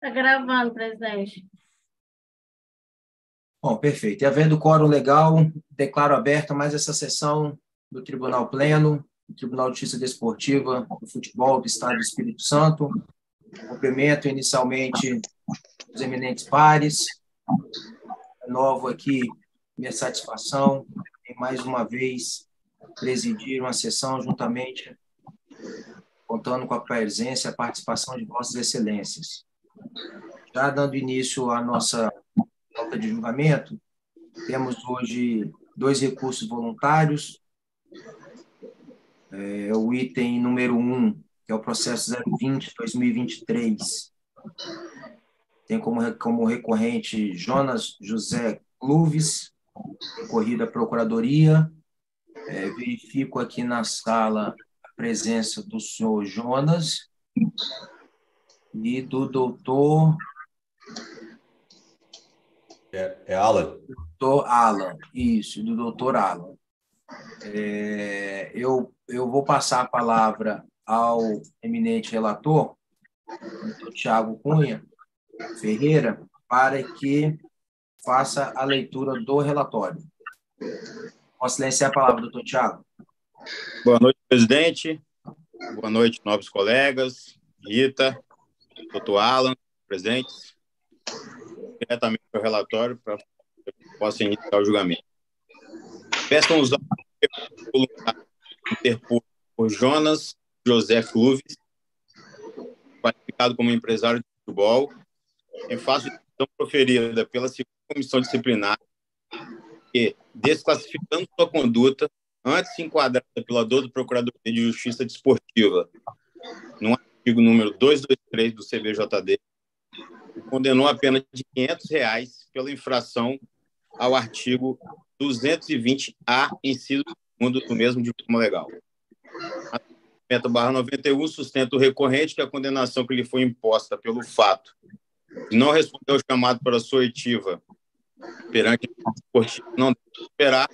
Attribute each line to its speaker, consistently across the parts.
Speaker 1: Está gravando, presidente.
Speaker 2: Bom, perfeito. E havendo quórum legal, declaro aberta mais essa sessão do Tribunal Pleno, do Tribunal de Justiça Desportiva do Futebol do Estado do Espírito Santo. Cumprimento inicialmente os eminentes pares. Renovo aqui minha satisfação em mais uma vez presidir uma sessão juntamente, contando com a presença e a participação de Vossas Excelências. Já dando início à nossa pauta de julgamento, temos hoje 2 recursos voluntários. O item número 1, que é o processo 020-2023, tem como recorrente Jonas José Clovis, recorrido à Procuradoria. Verifico aqui na sala a presença do senhor Jonas e do doutor...
Speaker 3: Alan.
Speaker 2: Doutor Alan, isso, do doutor Alan. Eu vou passar a palavra ao eminente relator, doutor Tiago Cunha Ferreira, para que faça a leitura do relatório. Posso silenciar a palavra, doutor Tiago?
Speaker 4: Boa noite, presidente. Boa noite, nobres colegas. Rita, doutor Alan, presentes. Diretamente ao relatório para que possa iniciar o julgamento. Prestam os autos voluntários interposto por Jonas José Clovis, qualificado como empresário de futebol, em face de decisão proferida pela segunda comissão disciplinar, que, desclassificando sua conduta, antes enquadrada pela dor do Procurador de Justiça Desportiva, no artigo número 223 do CBJD, condenou a pena de R$ 500 pela infração ao artigo 220-A, inciso 2º do mesmo diploma legal. A 90/91 sustenta o recorrente que a condenação que lhe foi imposta pelo fato de não responder ao chamado para sua oitiva perante a desportiva não deve esperar,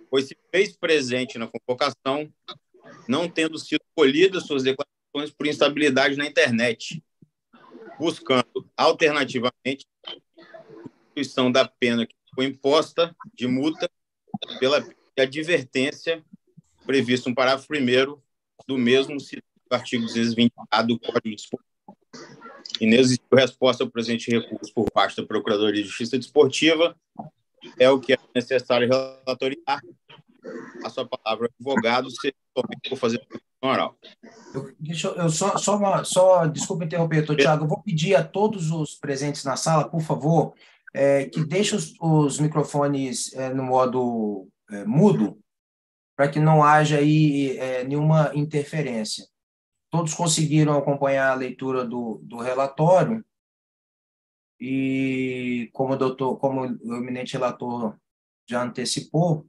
Speaker 4: pois se fez presente na convocação, não tendo sido colhidas suas declarações por instabilidade na internet, buscando, alternativamente, a substituição da pena que foi imposta de multa pela advertência prevista no parágrafo 1º do mesmo artigo 220-A do Código Desportivo. E não existiu resposta ao presente recurso por parte da Procuradoria de Justiça Desportiva, é o que é necessário relatoriar. A sua palavra, advogado, se for fazer a oral.
Speaker 2: Desculpa interromper, doutor Tiago, eu vou pedir a todos os presentes na sala, por favor, que deixem os microfones no modo mudo, para que não haja aí nenhuma interferência. Todos conseguiram acompanhar a leitura do relatório e, como o eminente relator já antecipou,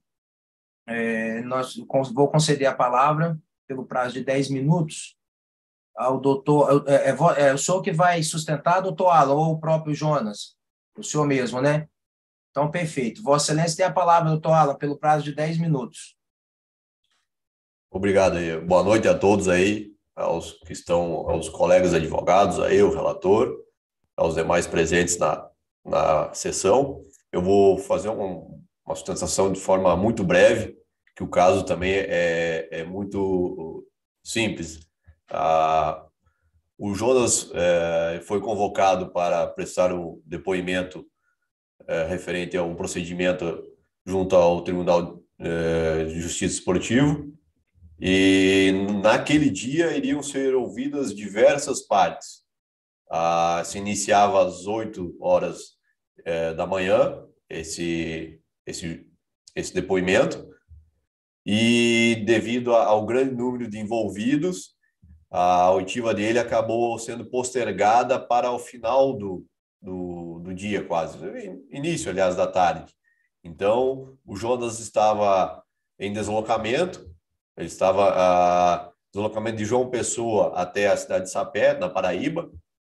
Speaker 2: vou conceder a palavra pelo prazo de 10 minutos ao doutor... o senhor que vai sustentar, doutor Alan, ou o próprio Jonas? O senhor mesmo, né? Então, perfeito. Vossa Excelência tem a palavra, doutor Alan, pelo prazo de 10 minutos.
Speaker 3: Obrigado aí. Boa noite a todos aí, aos colegas advogados, aí, o relator, aos demais presentes na sessão. Eu vou fazer uma sustentação de forma muito breve, que o caso também é muito simples. O Jonas foi convocado para prestar o depoimento referente a um procedimento junto ao Tribunal de Justiça Desportivo, e naquele dia iriam ser ouvidas diversas partes. Se iniciava às 8 horas da manhã esse depoimento, e devido ao grande número de envolvidos, a oitiva dele acabou sendo postergada para o final do dia, quase, início, aliás, da tarde. Então, o Jonas estava em deslocamento, ele estava deslocamento de João Pessoa até a cidade de Sapé, na Paraíba,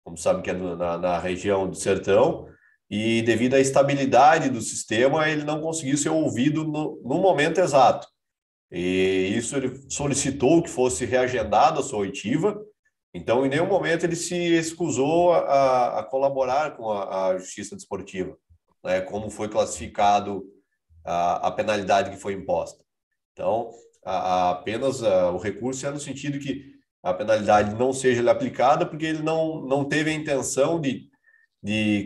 Speaker 3: como sabem que é na região do Sertão, e devido à estabilidade do sistema, ele não conseguiu ser ouvido no momento exato. E isso ele solicitou que fosse reagendada a sua oitiva, Então, em nenhum momento ele se escusou a colaborar com a justiça desportiva, né, como foi classificado a penalidade que foi imposta. Então, apenas o recurso é no sentido que a penalidade não seja aplicada porque ele não teve a intenção de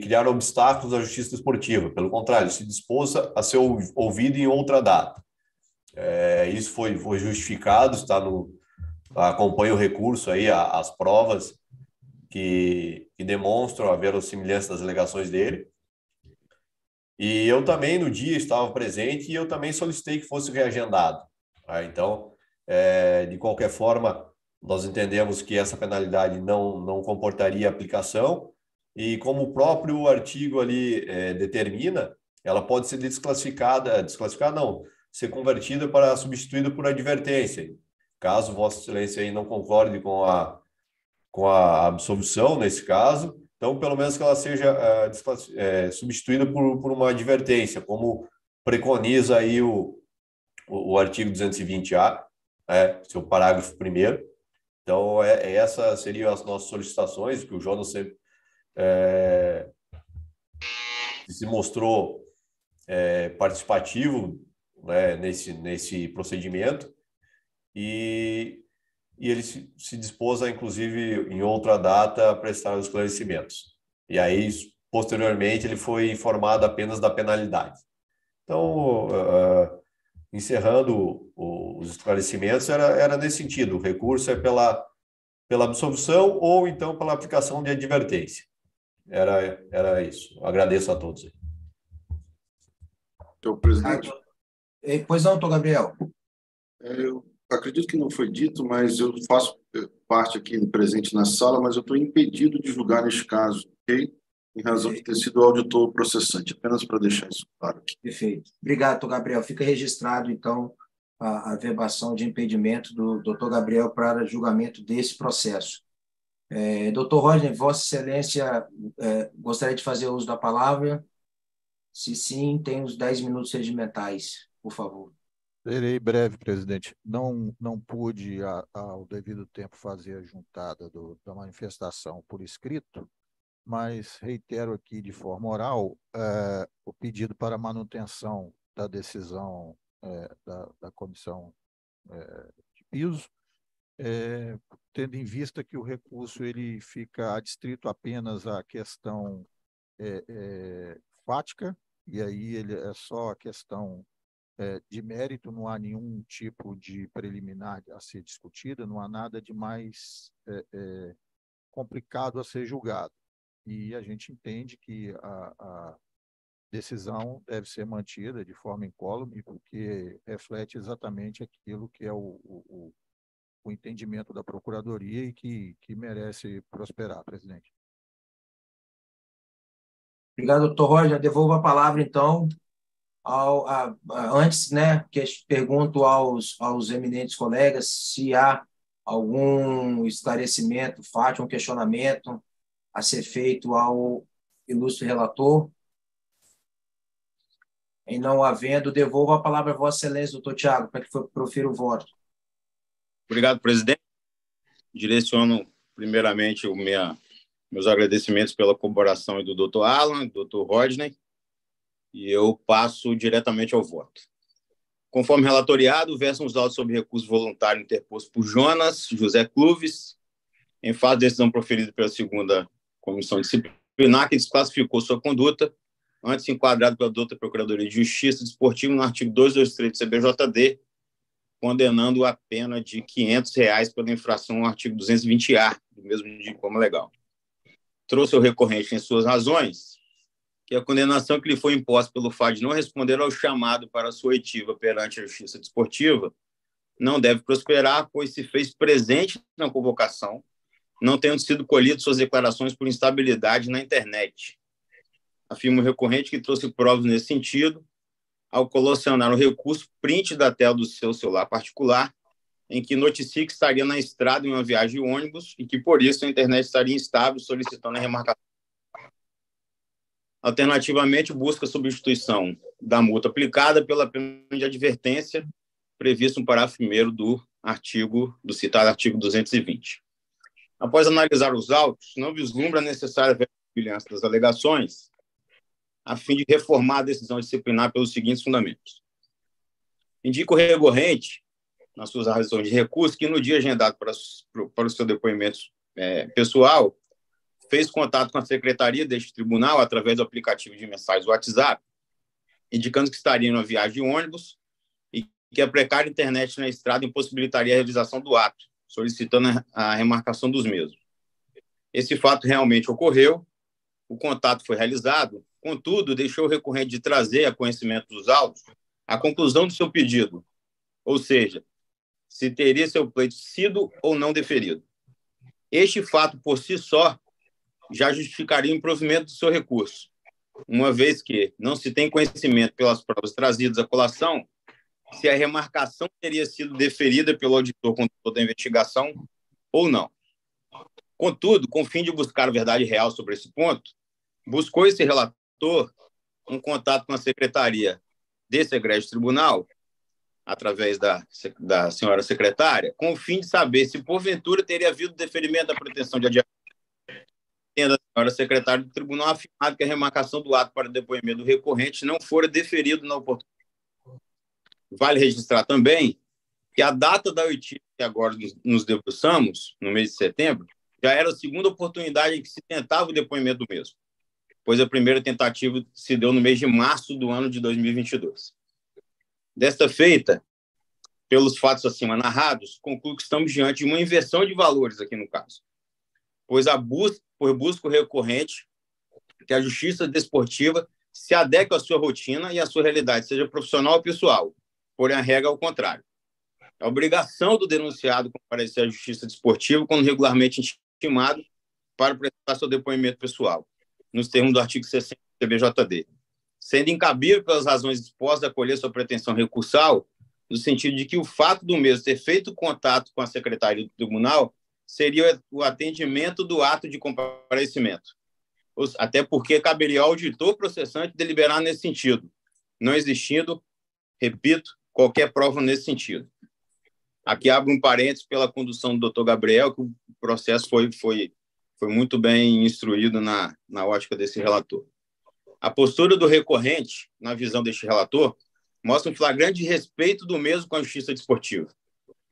Speaker 3: criar obstáculos à justiça desportiva. Pelo contrário, ele se dispôs a ser ouvido em outra data. Isso foi justificado, está acompanha o recurso aí, as provas que demonstram a verossimilhança das alegações dele. E eu também, no dia, estava presente e eu também solicitei que fosse reagendado. Então, de qualquer forma, nós entendemos que essa penalidade não comportaria aplicação e como o próprio artigo ali determina, ela pode ser desclassificada não, ser convertida para substituída por advertência. Caso Vossa Excelência aí não concorde com a absolvição nesse caso, então pelo menos que ela seja substituída por uma advertência, como preconiza aí o artigo 220-A, seu parágrafo 1º. Então, essas seriam as nossas solicitações, que o Jonas sempre se mostrou participativo, né, nesse procedimento, e ele se dispôs a, inclusive, em outra data, prestar os esclarecimentos. E aí, posteriormente, ele foi informado apenas da penalidade. Então, encerrando os esclarecimentos, era nesse sentido. O recurso é pela absolvição ou, então, pela aplicação de advertência. Era isso. Agradeço a todos.
Speaker 5: Senhor presidente.
Speaker 2: Pois não, doutor Gabriel.
Speaker 5: Eu acredito que não foi dito, mas eu faço parte aqui presente na sala, mas eu estou impedido de julgar neste caso, ok? Em razão de ter sido o auditor processante, apenas para deixar isso claro aqui.
Speaker 2: Perfeito. Obrigado, doutor Gabriel. Fica registrado, então, a verbação de impedimento do doutor Gabriel para julgamento desse processo. Doutor Rodney, Vossa Excelência gostaria de fazer uso da palavra? Se sim, tem os 10 minutos regimentais, por favor.
Speaker 6: Serei breve, presidente. Não pude, ao devido tempo, fazer a juntada da manifestação por escrito, mas reitero aqui de forma oral o pedido para manutenção da decisão da comissão de piso, tendo em vista que o recurso ele fica adstrito apenas à questão fática, e aí ele é só a questão de mérito, não há nenhum tipo de preliminar a ser discutida, não há nada de mais complicado a ser julgado. E a gente entende que a decisão deve ser mantida de forma incólume, porque reflete exatamente aquilo que é o entendimento da Procuradoria e que merece prosperar, presidente.
Speaker 2: Obrigado, doutor Roger. Devolvo a palavra, então, antes, né, que pergunto aos eminentes colegas se há algum esclarecimento, um questionamento a ser feito ao ilustre relator. Em não havendo, devolvo a palavra a Vossa Excelência, doutor Tiago, para que profira o voto.
Speaker 4: Obrigado, presidente. Direciono, primeiramente, meus agradecimentos pela colaboração do doutor Alan, do doutor Rodney, e eu passo diretamente ao voto. Conforme relatoriado, versam os autos sobre recurso voluntário interposto por Jonas José Cluves, em face de decisão proferida pela segunda comissão disciplinar, que desclassificou sua conduta, antes enquadrado pela douta Procuradoria de Justiça Desportiva no artigo 223 do CBJD, condenando a pena de R$ 500 pela infração ao artigo 220-A, do mesmo diploma legal. Trouxe ao recorrente em suas razões que a condenação que lhe foi imposta pelo fato de não responder ao chamado para a sua oitiva perante a Justiça Desportiva não deve prosperar, pois se fez presente na convocação, não tendo sido colhido suas declarações por instabilidade na internet. Afirma o recorrente que trouxe provas nesse sentido, ao colacionar o recurso print da tela do seu celular particular, em que noticia que estaria na estrada em uma viagem de ônibus e que, por isso, a internet estaria instável, solicitando a remarcação. Alternativamente, busca a substituição da multa aplicada pela pena de advertência, previsto no parágrafo 1º do citado artigo 220. após analisar os autos, não vislumbra a necessária verossimilhança das alegações a fim de reformar a decisão disciplinar pelos seguintes fundamentos. Indica o recorrente, nas suas razões de recurso, que no dia agendado para o seu depoimento pessoal, fez contato com a secretaria deste tribunal através do aplicativo de mensagens WhatsApp, indicando que estaria em uma viagem de ônibus e que a precária internet na estrada impossibilitaria a realização do ato, solicitando a remarcação dos mesmos. Esse fato realmente ocorreu, o contato foi realizado, contudo, deixou o recorrente de trazer a conhecimento dos autos a conclusão do seu pedido, ou seja, se teria seu pleito sido ou não deferido. Este fato, por si só, já justificaria o improvimento do seu recurso, uma vez que não se tem conhecimento pelas provas trazidas à colação se a remarcação teria sido deferida pelo auditor condutor da investigação ou não. Contudo, com o fim de buscar a verdade real sobre esse ponto, buscou esse relator um contato com a secretaria desse egrégio tribunal, através da senhora secretária, com o fim de saber se, porventura, teria havido deferimento da pretensão de adiamento, tendo a senhora secretária do tribunal afirmado que a remarcação do ato para depoimento do recorrente não fora deferido na oportunidade. Vale registrar também que a data da oitiva que agora nos debruçamos, no mês de setembro, já era a segunda oportunidade em que se tentava o depoimento do mesmo, pois a primeira tentativa se deu no mês de março do ano de 2022. Desta feita, pelos fatos acima narrados, concluo que estamos diante de uma inversão de valores aqui no caso, pois busca o recorrente que a justiça desportiva se adeque à sua rotina e à sua realidade, seja profissional ou pessoal, porém a regra é o contrário. É obrigação do denunciado comparecer à justiça desportiva quando regularmente intimado para prestar seu depoimento pessoal, nos termos do artigo 60 do TBJD, sendo incabível pelas razões expostas acolher sua pretensão recursal, no sentido de que o fato do mesmo ter feito contato com a secretaria do tribunal seria o atendimento do ato de comparecimento, até porque caberia ao auditor processante deliberar nesse sentido, não existindo, repito, qualquer prova nesse sentido. Aqui abre um parênteses pela condução do Dr. Gabriel, que o processo foi muito bem instruído na ótica desse relator. A postura do recorrente, na visão deste relator, mostra um flagrante respeito do mesmo com a justiça desportiva,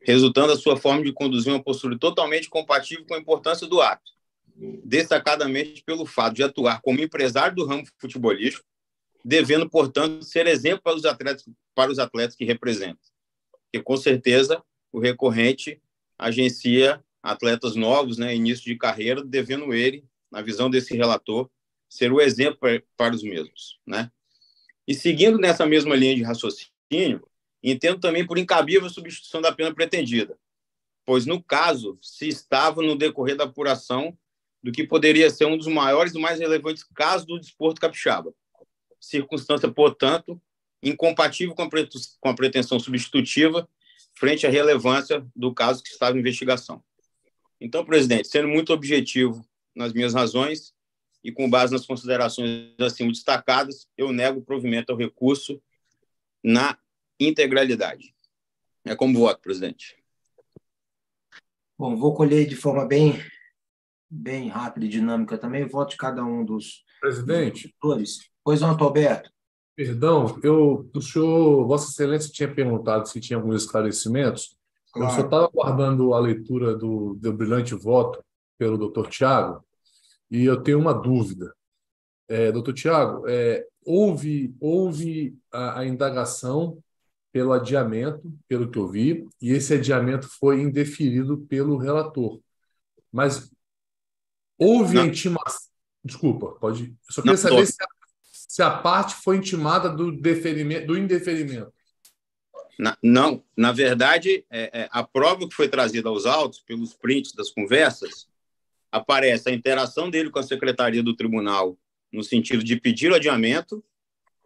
Speaker 4: resultando da sua forma de conduzir uma postura totalmente compatível com a importância do ato, destacadamente pelo fato de atuar como empresário do ramo futebolístico, devendo, portanto, ser exemplo para os atletas que representa. Porque, com certeza, o recorrente agencia atletas novos, né, início de carreira, devendo ele, na visão desse relator, ser o exemplo para os mesmos, né? E seguindo nessa mesma linha de raciocínio, entendo também por incabível a substituição da pena pretendida, pois, no caso, se estava no decorrer da apuração do que poderia ser um dos maiores e mais relevantes casos do desporto capixaba, circunstância, portanto, incompatível com a pretensão substitutiva frente à relevância do caso que estava em investigação. Então, presidente, sendo muito objetivo nas minhas razões e com base nas considerações acima destacadas, eu nego o provimento ao recurso na integralidade. É como voto, presidente.
Speaker 2: Bom, vou colher de forma bem rápida e dinâmica também o voto de cada um dos
Speaker 7: Presidente,
Speaker 2: dois. Pois não, Alberto.
Speaker 7: perdão, Vossa Excelência tinha perguntado se tinha alguns esclarecimentos. Eu só
Speaker 2: Claro.
Speaker 7: estava aguardando a leitura do brilhante voto pelo doutor Tiago, e eu tenho uma dúvida. Doutor Tiago, houve a indagação pelo adiamento, pelo que eu vi, e esse adiamento foi indeferido pelo relator. Mas houve a intimação... Desculpa, pode... Eu só queria saber se a parte foi intimada do indeferimento.
Speaker 4: Não, na verdade, a prova que foi trazida aos autos, pelos prints das conversas, aparece a interação dele com a secretaria do tribunal no sentido de pedir o adiamento,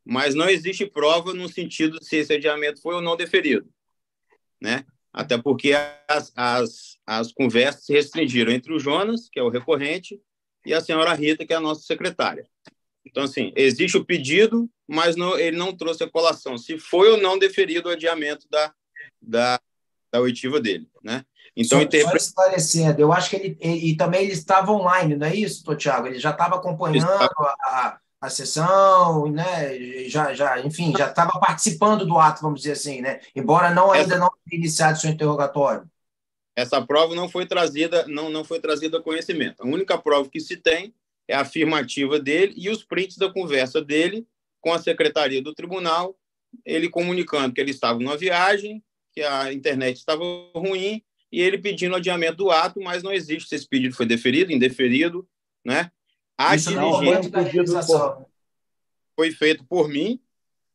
Speaker 4: mas não existe prova no sentido de se esse adiamento foi ou não deferido, né? Até porque as conversas se restringiram entre o Jonas, que é o recorrente, e a senhora Rita, que é a nossa secretária. Então, assim, existe o pedido, mas ele não trouxe a colação, se foi ou não deferido o adiamento da oitiva dele, né? Então,
Speaker 2: só esclarecendo, eu acho que e também ele estava online, não é isso, Thiago? Ele já estava acompanhando a sessão, né? Enfim, já estava participando do ato, vamos dizer assim, né? Embora ainda não tenha iniciado seu interrogatório.
Speaker 4: Essa prova não foi trazida, não foi trazida a conhecimento. A única prova que se tem é a afirmativa dele e os prints da conversa dele com a secretaria do tribunal, ele comunicando que ele estava numa viagem, que a internet estava ruim, e ele pedindo adiamento do ato, mas não existe se esse pedido foi deferido, indeferido, né? A
Speaker 2: Isso não foi um pedido
Speaker 4: foi feito por mim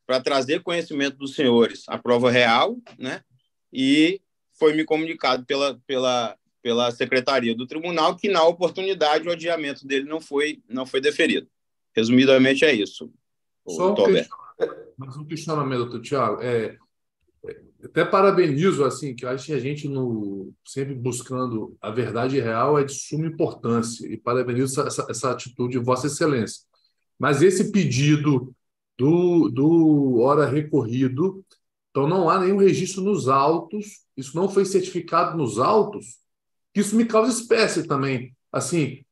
Speaker 4: para trazer conhecimento dos senhores a prova real, né? E foi me comunicado pela secretaria do tribunal que, na oportunidade, o adiamento dele não foi deferido. Resumidamente, é isso.
Speaker 7: Só um questionamento, doutor Thiago. Até parabenizo, assim, que eu acho que a gente, sempre buscando a verdade real, é de suma importância, e parabenizo essa atitude de Vossa Excelência. Mas esse pedido do hora recorrido, então não há nenhum registro nos autos, isso não foi certificado nos autos, isso me causa espécie também. Assim,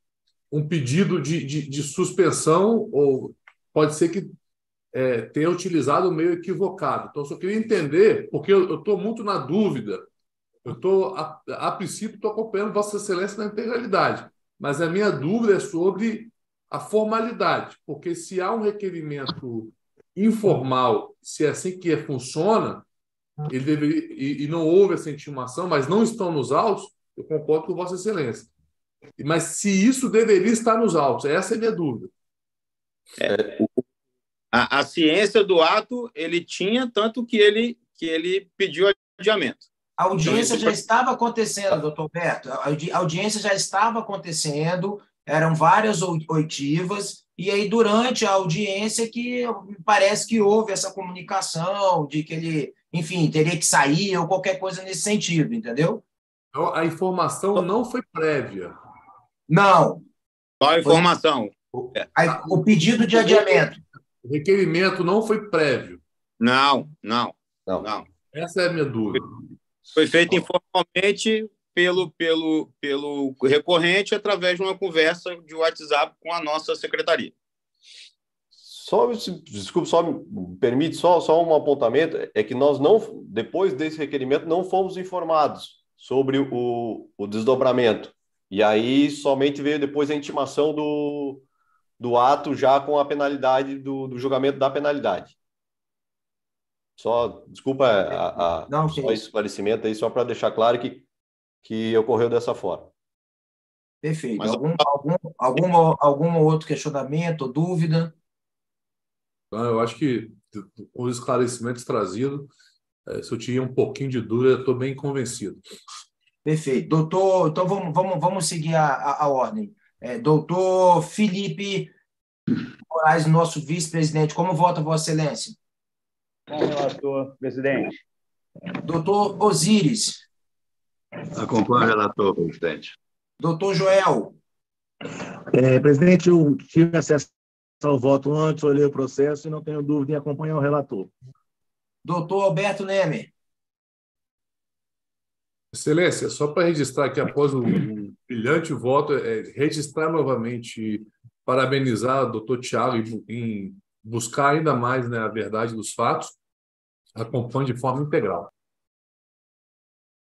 Speaker 7: um pedido de suspensão, ou pode ser que tenha utilizado o meio equivocado. Então, eu só queria entender, porque eu estou muito na dúvida. Eu estou, a princípio, estou acompanhando Vossa Excelência na integralidade, mas a minha dúvida é sobre a formalidade, porque se há um requerimento informal, se é assim que funciona, ele deveria, e não houve essa intimação, mas não estão nos autos, eu concordo com Vossa Excelência. Mas se isso deveria estar nos autos, essa é a minha dúvida.
Speaker 4: A ciência do ato ele tinha, tanto que ele pediu adiamento.
Speaker 2: A audiência já estava acontecendo, doutor Berto. A audiência já estava acontecendo, eram várias oitivas, e aí, durante a audiência, que parece que houve essa comunicação de que ele, enfim, teria que sair ou qualquer coisa nesse sentido, entendeu?
Speaker 7: Então, a informação não foi prévia.
Speaker 2: Não.
Speaker 4: Só a informação.
Speaker 2: O pedido de adiamento.
Speaker 7: O requerimento não foi prévio.
Speaker 4: Não.
Speaker 7: Essa é a minha dúvida.
Speaker 4: Foi feito informalmente pelo recorrente através de uma conversa de WhatsApp com a nossa secretaria.
Speaker 3: Desculpe, só me permite só um apontamento, é que nós não, depois desse requerimento, não fomos informados sobre o desdobramento. E aí somente veio depois a intimação do ato já com a penalidade, do julgamento da penalidade. Desculpa só esse esclarecimento aí, só para deixar claro que ocorreu dessa forma.
Speaker 2: Perfeito. Mas, algum outro questionamento ou dúvida?
Speaker 7: Eu acho que, com os esclarecimentos trazidos, se eu tinha um pouquinho de dúvida, estou bem convencido.
Speaker 2: Perfeito. Doutor, então vamos seguir a ordem. Doutor Felipe Moraes, nosso vice-presidente, como vota Vossa Excelência?
Speaker 8: Bom relator, presidente.
Speaker 2: Doutor Osíris.
Speaker 9: Acompanho o relator, presidente.
Speaker 2: Doutor Joel.
Speaker 8: Presidente, eu tive acesso ao voto antes, olhei o processo e não tenho dúvida em acompanhar o relator.
Speaker 2: Doutor Alberto Nemer.
Speaker 7: Excelência, só para registrar aqui, após o brilhante voto, registrar novamente, parabenizar o doutor Thiago em buscar ainda mais, né, a verdade dos fatos, acompanho de forma integral.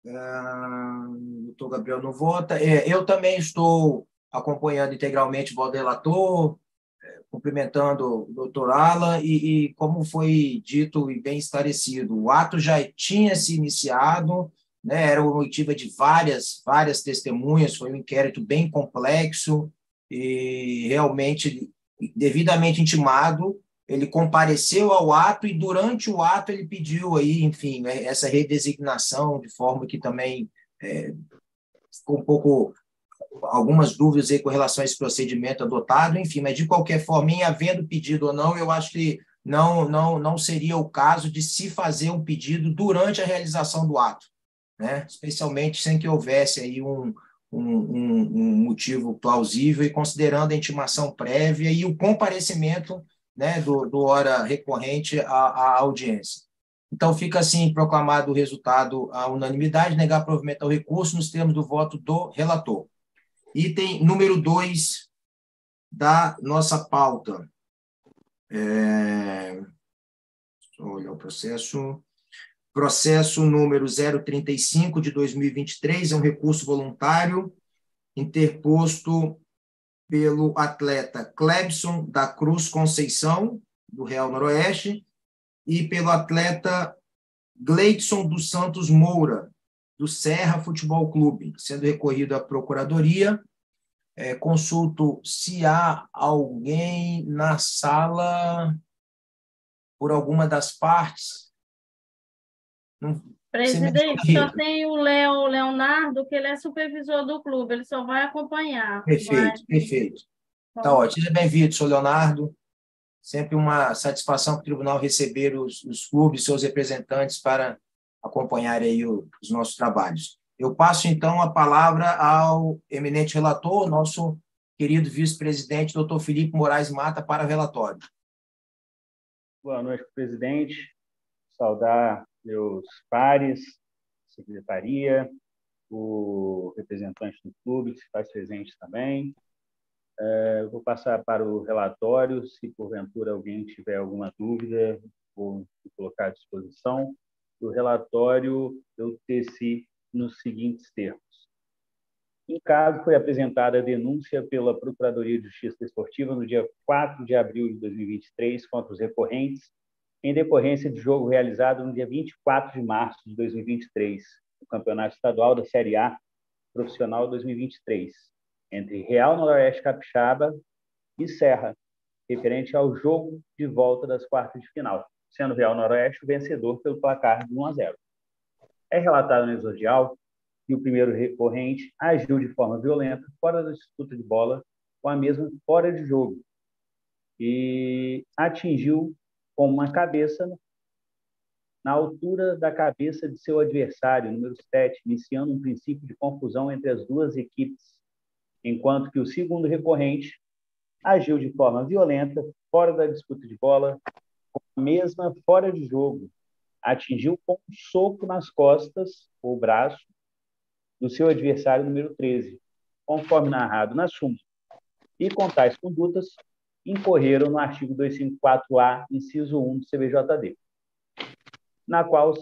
Speaker 2: Doutor Gabriel não vota. Eu também estou acompanhando integralmente o voto do relator, cumprimentando o doutor Alan, e como foi dito e bem esclarecido, o ato já tinha se iniciado, né, era uma oitiva de várias testemunhas, foi um inquérito bem complexo e realmente devidamente intimado. Ele compareceu ao ato e, durante o ato, ele pediu aí, enfim, essa redesignação, de forma que também ficou um pouco, algumas dúvidas aí com relação a esse procedimento adotado, enfim, mas de qualquer forma, em havendo pedido ou não, eu acho que não seria o caso de se fazer um pedido durante a realização do ato, né? Especialmente sem que houvesse aí um motivo plausível e considerando a intimação prévia e o comparecimento, né, do hora recorrente à audiência. Então, fica assim proclamado o resultado à unanimidade, negar provimento ao recurso nos termos do voto do relator. Item número 2 da nossa pauta. Olha o processo. Processo número 035 de 2023, é um recurso voluntário interposto pelo atleta Clebson da Cruz Conceição, do Real Noroeste, e pelo atleta Gleidson dos Santos Moura, do Serra Futebol Clube, sendo recorrido à Procuradoria. Consulto se há alguém na sala por alguma das partes.
Speaker 1: Presidente, só tem o Leonardo, que ele é supervisor do clube, ele só vai acompanhar.
Speaker 2: Perfeito, perfeito. Está ótimo. Seja bem-vindo, senhor Leonardo. Sempre uma satisfação para o tribunal receber os clubes, seus representantes, para acompanhar aí os nossos trabalhos. Eu passo, então, a palavra ao eminente relator, nosso querido vice-presidente, doutor Felipe Moraes Mata, para o relatório.
Speaker 10: Boa noite, presidente. Saudar meus pares, secretaria, o representante do clube, que se faz presente também. Vou passar para o relatório, se porventura alguém tiver alguma dúvida, vou colocar à disposição. O relatório eu teci nos seguintes termos. Em caso, foi apresentada a denúncia pela Procuradoria de Justiça Desportiva no dia 4 de abril de 2023 contra os recorrentes, em decorrência de jogo realizado no dia 24 de março de 2023, no Campeonato Estadual da Série A Profissional 2023, entre Real Noroeste Capixaba e Serra, referente ao jogo de volta das quartas de final, sendo o Real Noroeste o vencedor pelo placar de 1-0. É relatado no exordial que o primeiro recorrente agiu de forma violenta fora da disputa de bola, com a mesma fora de jogo, e atingiu com uma cabeça na altura da cabeça de seu adversário, número 7, iniciando um princípio de confusão entre as duas equipes, enquanto que o segundo recorrente agiu de forma violenta fora da disputa de bola, com a mesma fora de jogo, atingiu com um soco nas costas ou braço do seu adversário, número 13, conforme narrado na súmula. E com tais condutas, incorreram no artigo 254-A, inciso 1 do CBJD, na qual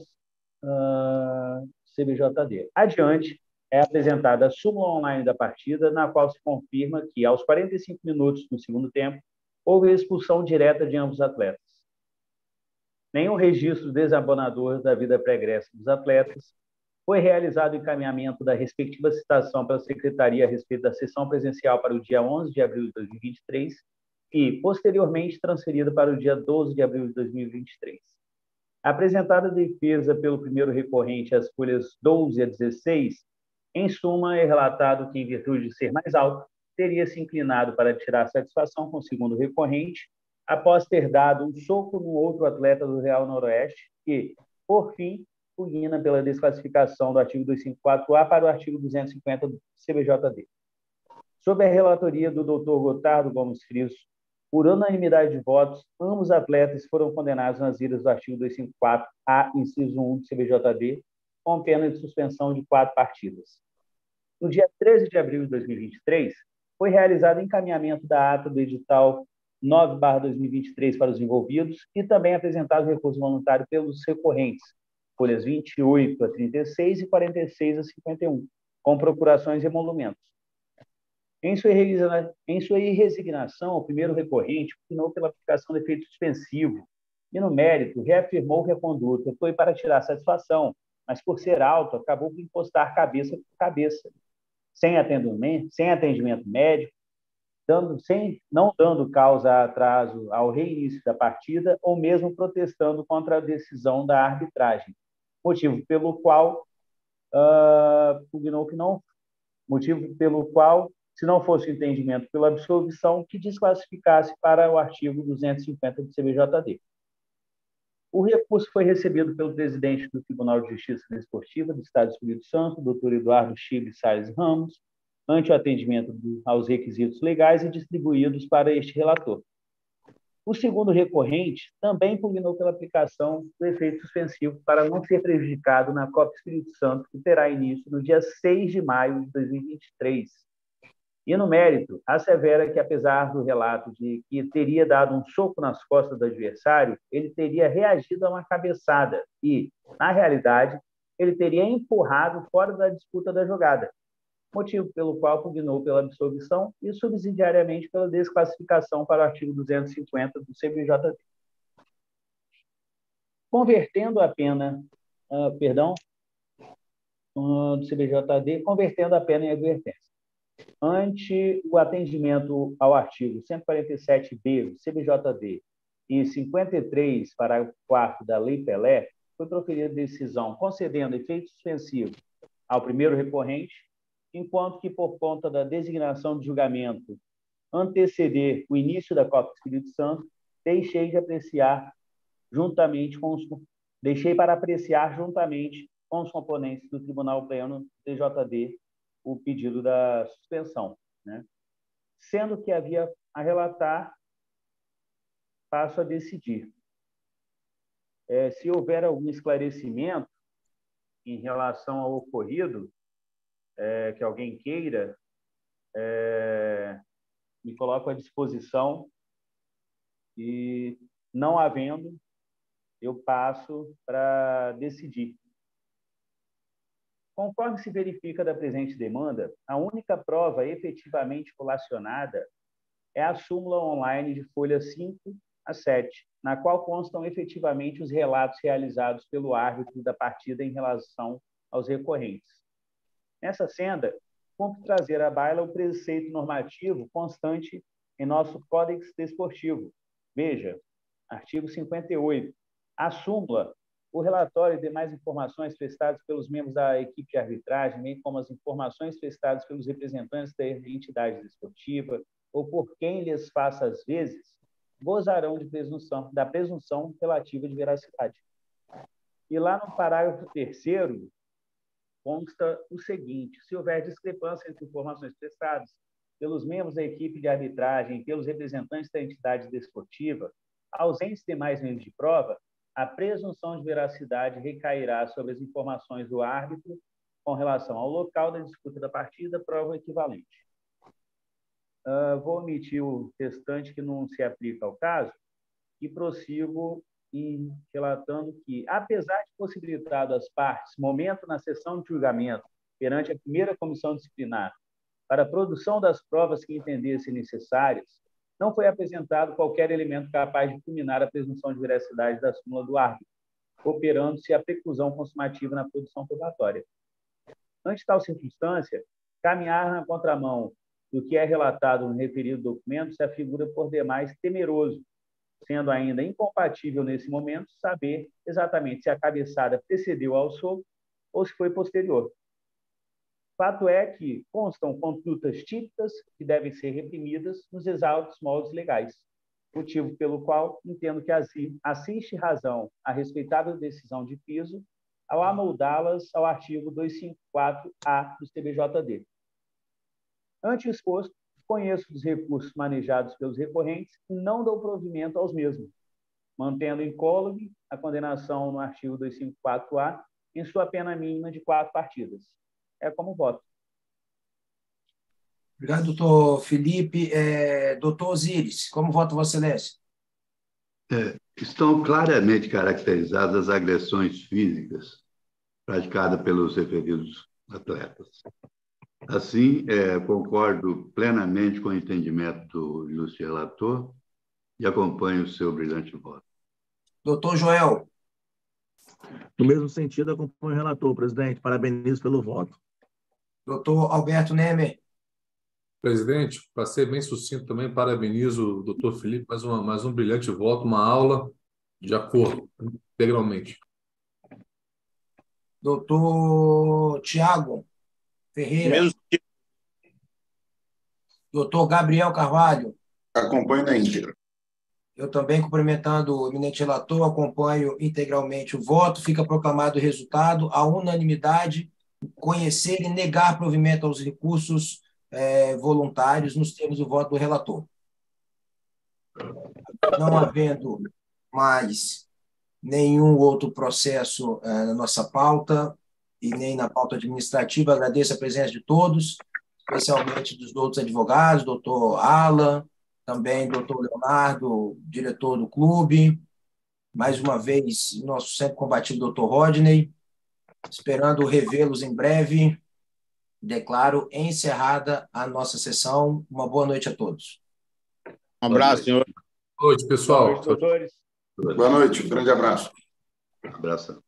Speaker 10: CBJD. Adiante, é apresentada a súmula online da partida, na qual se confirma que, aos 45 minutos do segundo tempo, houve a expulsão direta de ambos os atletas. Nenhum registro desabonador da vida pregressa dos atletas. Foi realizado o encaminhamento da respectiva citação pela Secretaria a respeito da sessão presencial para o dia 11 de abril de 2023 e, posteriormente, transferida para o dia 12 de abril de 2023. Apresentada a defesa pelo primeiro recorrente às folhas 12 a 16, em suma, é relatado que, em virtude de ser mais alto, teria se inclinado para tirar satisfação com o segundo recorrente, após ter dado um soco no outro atleta do Real Noroeste, que, por fim, pugna pela desclassificação do artigo 254-A para o artigo 250 do CBJD. Sob a relatoria do Dr. Gotardo Gomes Friso, por unanimidade de votos, ambos atletas foram condenados nas vidas do artigo 254-A, inciso 1 do CBJD, com pena de suspensão de 4 partidas. No dia 13 de abril de 2023, foi realizado encaminhamento da ata do edital 9/2023 para os envolvidos e também apresentado recurso voluntário pelos recorrentes, folhas 28 a 36 e 46 a 51, com procurações e emolumentos. Em sua resignação, o primeiro recorrente optou pela aplicação de efeito suspensivo e, no mérito, reafirmou que a conduta foi para tirar satisfação, mas, por ser alto, acabou por encostar cabeça por cabeça, sem atendimento médico, não dando causa a atraso ao reinício da partida ou mesmo protestando contra a decisão da arbitragem, motivo pelo qual, se não fosse o entendimento pela absolvição, que desclassificasse para o artigo 250 do CBJD. O recurso foi recebido pelo presidente do Tribunal de Justiça Desportiva do Estado do Espírito Santo, Dr. Eduardo Chile Salles Ramos, ante o atendimento aos requisitos legais e distribuídos para este relator. O segundo recorrente também impugnou pela aplicação do efeito suspensivo para não ser prejudicado na Copa Espírito Santo, que terá início no dia 6 de maio de 2023. E, no mérito, assevera que, apesar do relato de que teria dado um soco nas costas do adversário, ele teria reagido a uma cabeçada e, na realidade, ele teria empurrado fora da disputa da jogada, motivo pelo qual pugnou pela absolvição e, subsidiariamente, pela desclassificação para o artigo 250 do CBJD. Convertendo a pena, do CBJD, convertendo a pena em advertência. Ante o atendimento ao artigo 147b do CBJD e 53, parágrafo 4º da Lei Pelé, foi proferida decisão concedendo efeito suspensivo ao primeiro recorrente, enquanto que, por conta da designação de julgamento anteceder o início da Copa Espírito Santo, deixei para apreciar juntamente com os componentes do Tribunal Pleno TJD o pedido da suspensão, né? Sendo que havia a relatar, passo a decidir. Se houver algum esclarecimento em relação ao ocorrido, que alguém queira, me coloco à disposição, e, não havendo, eu passo para decidir. Conforme se verifica da presente demanda, a única prova efetivamente colacionada é a súmula online de folha 5 a 7, na qual constam efetivamente os relatos realizados pelo árbitro da partida em relação aos recorrentes. Nessa senda, cumpre trazer à baila o preceito normativo constante em nosso Códex Desportivo. Veja, artigo 58. A súmula, o relatório e demais informações prestadas pelos membros da equipe de arbitragem, bem como as informações prestadas pelos representantes da entidade desportiva ou por quem lhes faça as vezes, gozarão da presunção relativa de veracidade. E lá no parágrafo 3º, consta o seguinte: se houver discrepância entre informações prestadas pelos membros da equipe de arbitragem e pelos representantes da entidade desportiva, ausentes demais meios de prova, a presunção de veracidade recairá sobre as informações do árbitro com relação ao local da disputa da partida, prova equivalente. Vou omitir o restante que não se aplica ao caso e prossigo relatando que, apesar de possibilitado às partes momento na sessão de julgamento perante a primeira comissão disciplinar para a produção das provas que entendessem necessárias, não foi apresentado qualquer elemento capaz de culminar a presunção de veracidade da súmula do árbitro, operando-se a preclusão consumativa na produção probatória. Ante tal circunstância, caminhar na contramão do que é relatado no referido documento se afigura por demais temeroso, sendo ainda incompatível nesse momento saber exatamente se a cabeçada precedeu ao soco ou se foi posterior. Fato é que constam condutas típicas que devem ser reprimidas nos exaltos moldes legais, motivo pelo qual entendo que assiste razão à respeitável decisão de piso ao amoldá-las ao artigo 254-A do CBJD. Ante o exposto, conheço os recursos manejados pelos recorrentes e não dou provimento aos mesmos, mantendo incólume a condenação no artigo 254-A em sua pena mínima de 4 partidas. É como voto.
Speaker 2: Obrigado, doutor Felipe. Doutor Osíris, como vota Vossa Excelência?
Speaker 9: Estão claramente caracterizadas as agressões físicas praticadas pelos referidos atletas. Assim, concordo plenamente com o entendimento do ilustre relator e acompanho o seu brilhante voto.
Speaker 2: Doutor Joel.
Speaker 8: No mesmo sentido, acompanho o relator, presidente. Parabenizo pelo voto.
Speaker 2: Doutor Alberto Nemer.
Speaker 7: Presidente, para ser bem sucinto também, parabenizo o doutor Felipe, mais um brilhante voto, uma aula de acordo, integralmente.
Speaker 2: Doutor Tiago Ferreira. Doutor Gabriel Carvalho.
Speaker 5: Acompanho na íntegra.
Speaker 2: Eu também, cumprimentando o eminente relator, acompanho integralmente o voto. Fica proclamado o resultado, a unanimidade, conhecer e negar provimento aos recursos voluntários nos termos do voto do relator. Não havendo mais nenhum outro processo na nossa pauta e nem na pauta administrativa, agradeço a presença de todos, especialmente dos outros advogados, doutor Alan, também doutor Leonardo, diretor do clube, mais uma vez, nosso sempre combativo doutor Rodney, esperando revê-los em breve. Declaro encerrada a nossa sessão. Uma boa noite a todos.
Speaker 4: Um abraço, senhor.
Speaker 7: Boa noite, pessoal.
Speaker 10: Boa noite, doutores.
Speaker 5: Boa noite, um grande abraço.
Speaker 9: Abraço.